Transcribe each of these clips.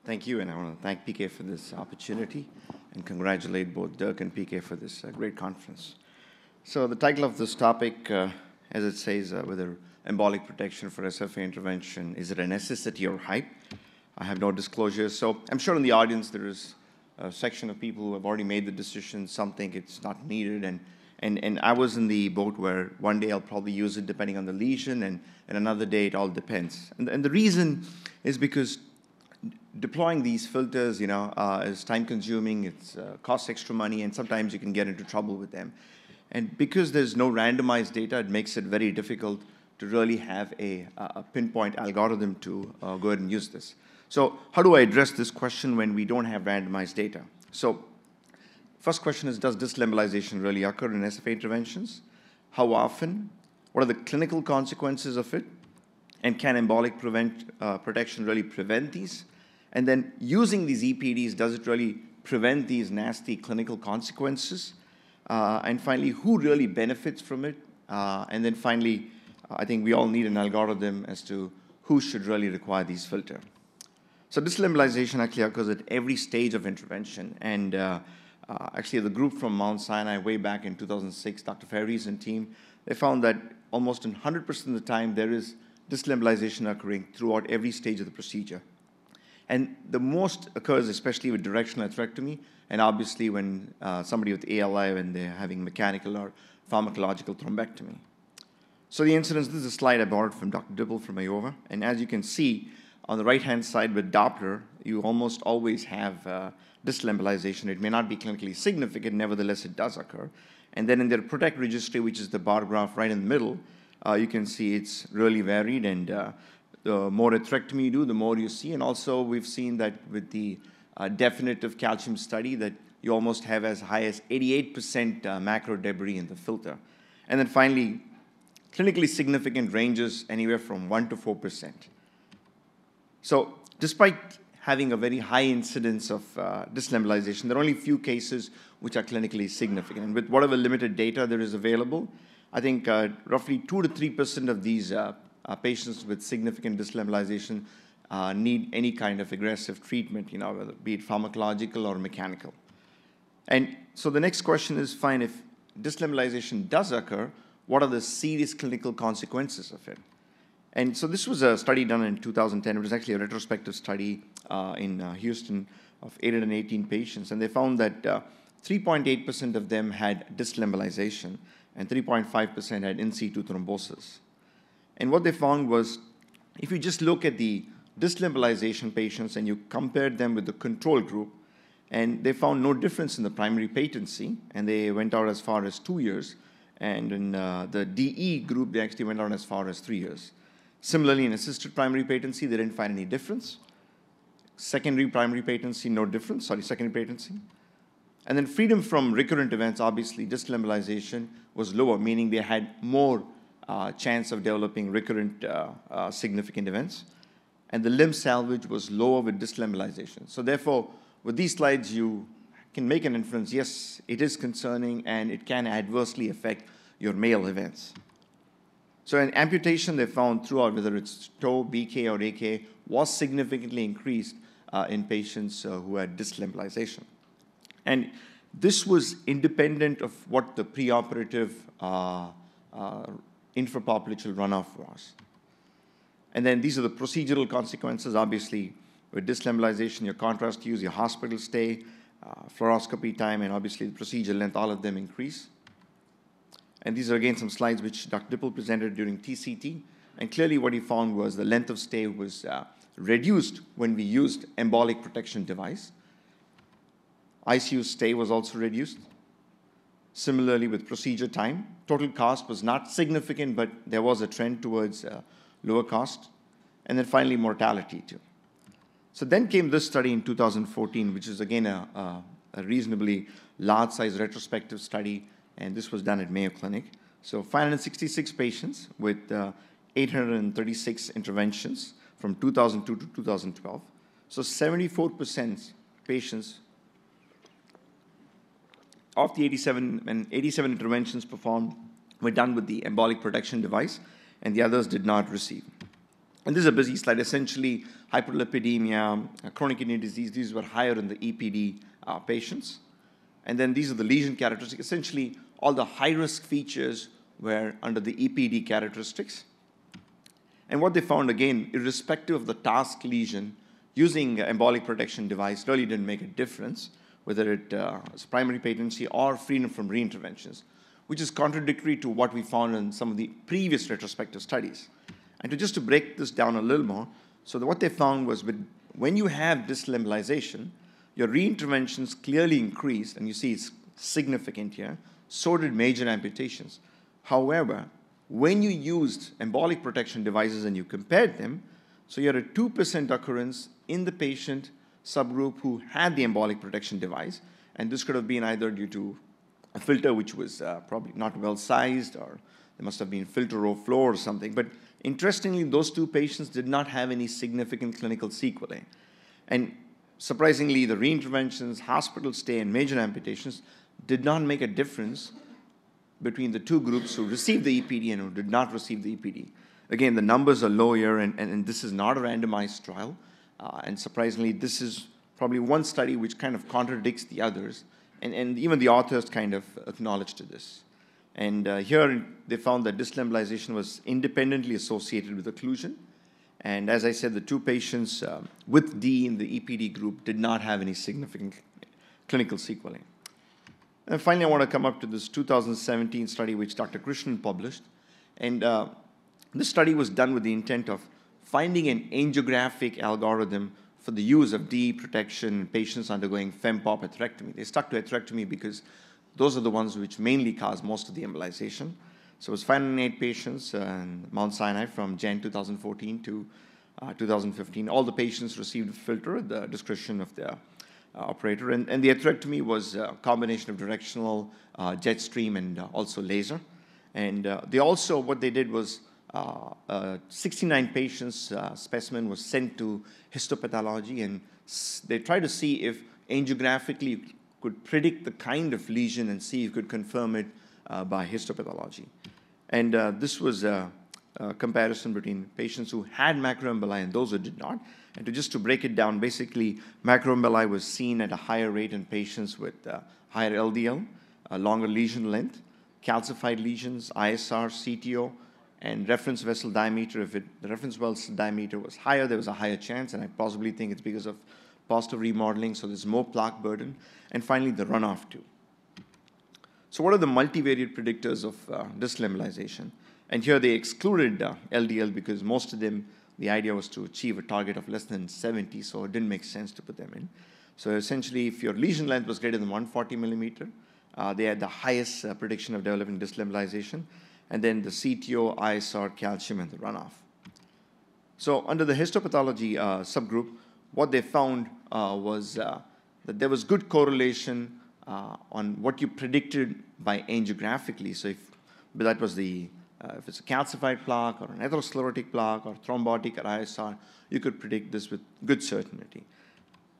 Thank you, and I want to thank PK for this opportunity and congratulate both Dirk and PK for this great conference. So the title of this topic, as it says, whether embolic protection for SFA intervention, is it a necessity or hype? I have no disclosures. So I'm sure in the audience there is a section of people who have already made the decision, some think it's not needed, and I was in the boat where one day I'll probably use it depending on the lesion, and another day it all depends. And the reason is because deploying these filters, is time-consuming, it costs extra money, and sometimes you can get into trouble with them. And because there's no randomized data, it makes it very difficult to really have a pinpoint algorithm to go ahead and use this. So how do I address this question when we don't have randomized data? So first question is, does distal embolization really occur in SFA interventions? How often? What are the clinical consequences of it? And can embolic protection really prevent these? And then using these EPDs, does it really prevent these nasty clinical consequences? And finally, who really benefits from it? And then finally, I think we all need an algorithm as to who should really require these filters. So distal embolization actually occurs at every stage of intervention. And actually, the group from Mount Sinai way back in 2006, Dr. Ferries and team, they found that almost in 100% of the time, there is distal embolization occurring throughout every stage of the procedure. And the most occurs especially with directional atherectomy, and obviously when somebody with ALI, when they're having mechanical or pharmacological thrombectomy. So the incidence, this is a slide I borrowed from Dr. Distal from Iowa, and as you can see, on the right-hand side with Doppler, you almost always have distal embolization. It may not be clinically significant, nevertheless it does occur. And then in their PROTECT registry, which is the bar graph right in the middle, you can see it's really varied, and the more atherectomy you do, the more you see. And also we've seen that with the definitive calcium study that you almost have as high as 88% macro debris in the filter. And then finally, clinically significant ranges anywhere from 1 to 4%. So despite having a very high incidence of distal embolization, there are only a few cases which are clinically significant. And with whatever limited data there is available, I think roughly 2 to 3% of these patients with significant distal embolization need any kind of aggressive treatment, whether be it pharmacological or mechanical. And so the next question is, fine, if distal embolization does occur, what are the serious clinical consequences of it? And so this was a study done in 2010. It was actually a retrospective study in Houston of 818 patients, and they found that 3.8% of them had distal embolization, and 3.5% had in situ thrombosis. And what they found was, if you just look at the distal embolization patients and you compared them with the control group, and they found no difference in the primary patency, and they went out as far as 2 years, and in the DE group, they actually went out as far as 3 years. Similarly, in assisted primary patency, they didn't find any difference. Secondary primary patency, no difference, secondary patency. And then freedom from recurrent events, obviously, distal embolization was lower, meaning they had more chance of developing recurrent significant events. And the limb salvage was lower with distal embolization. So therefore, with these slides, you can make an inference, yes, it is concerning, and it can adversely affect your male events. So in amputation, they found throughout, whether it's TOE, BK, or AK, was significantly increased in patients who had distal embolization. And this was independent of what the preoperative infrapopulational runoff was. And then these are the procedural consequences. Obviously, with distal embolization, your contrast use, your hospital stay, fluoroscopy time, and obviously the procedure length, all of them increase. And these are, again, some slides which Dr. Distal presented during TCT. And clearly what he found was the length of stay was reduced when we used embolic protection device. ICU stay was also reduced. Similarly with procedure time, total cost was not significant, but there was a trend towards lower cost. And then finally, mortality too. So then came this study in 2014, which is again a reasonably large-size retrospective study, and this was done at Mayo Clinic. So 566 patients with 836 interventions from 2002 to 2012. So 74% patients of the 87 interventions performed were done with the embolic protection device, and the others did not receive. And this is a busy slide. Essentially, hyperlipidemia, chronic kidney disease, these were higher in the EPD patients. And then these are the lesion characteristics. Essentially, all the high-risk features were under the EPD characteristics. And what they found, again, irrespective of the task lesion, using embolic protection device really didn't make a difference, whether it was primary patency or freedom from reinterventions, which is contradictory to what we found in some of the previous retrospective studies. And just to break this down a little more, so what they found was when you have distal embolization, your reinterventions clearly increased, and you see it's significant here. So did major amputations. However, when you used embolic protection devices and you compared them, so you had a 2% occurrence in the patient subgroup who had the embolic protection device, and this could have been either due to a filter which was probably not well sized, or there must have been filter overflow or something. But interestingly, those two patients did not have any significant clinical sequelae. And surprisingly, the reinterventions, hospital stay, and major amputations did not make a difference between the two groups who received the EPD and who did not receive the EPD. Again, the numbers are low here, and this is not a randomized trial. And surprisingly, this is probably one study which kind of contradicts the others. And even the authors kind of acknowledged this. And here they found that distal embolization was independently associated with occlusion. And as I said, the two patients with D in the EPD group did not have any significant clinical sequelae. And finally, I want to come up to this 2017 study which Dr. Krishnan published. And this study was done with the intent of finding an angiographic algorithm for the use of DE protection in patients undergoing fem-pop atherectomy. They stuck to atherectomy because those are the ones which mainly cause most of the embolization. So it was 508 patients in Mount Sinai from Jan 2014 to 2015. All the patients received a filter at the discretion of the operator. And the atherectomy was a combination of directional, jet stream, and also laser. And what they did was 69 patients specimen was sent to histopathology, and they tried to see if angiographically you could predict the kind of lesion and see if you could confirm it by histopathology. And this was a comparison between patients who had macroemboli and those who did not. And just to break it down, basically, macroemboli was seen at a higher rate in patients with higher LDL, a longer lesion length, calcified lesions, ISR, CTO, and reference vessel diameter. If the reference vessel diameter was higher, there was a higher chance, and I possibly think it's because of positive remodeling, so there's more plaque burden. And finally, the runoff too. So what are the multivariate predictors of distal embolization? And here they excluded LDL because most of them, the idea was to achieve a target of less than 70, so it didn't make sense to put them in. So essentially, if your lesion length was greater than 140 millimeter, they had the highest prediction of developing distal embolization, and then the CTO, ISR, calcium, and the runoff. So under the histopathology subgroup, what they found was that there was good correlation on what you predicted by angiographically. So if it's a calcified plaque or an atherosclerotic plaque or thrombotic or ISR, you could predict this with good certainty.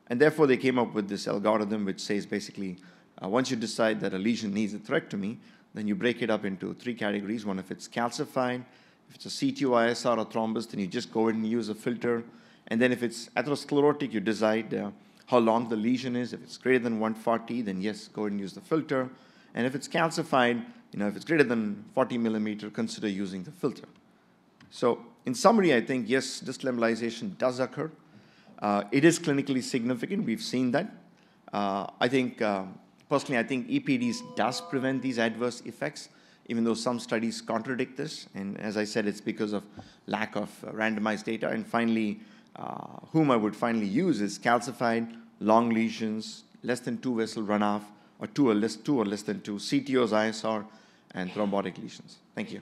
And therefore, they came up with this algorithm which says basically, once you decide that a lesion needs a atherectomy, then you break it up into three categories. One, if it's calcified, if it's a CTO, ISR, or thrombus, then you just go ahead and use a filter. And then if it's atherosclerotic, you decide how long the lesion is. If it's greater than 140, then yes, go ahead and use the filter. And if it's calcified, if it's greater than 40 millimeter, consider using the filter. So in summary, I think, yes, distal embolization does occur. It is clinically significant. We've seen that. Personally, I think EPDs does prevent these adverse effects, even though some studies contradict this. And as I said, it's because of lack of randomized data. And finally, whom I would finally use is calcified, long lesions, less than 2 vessel runoff, or two or less than 2, CTOs, ISR, and thrombotic lesions. Thank you.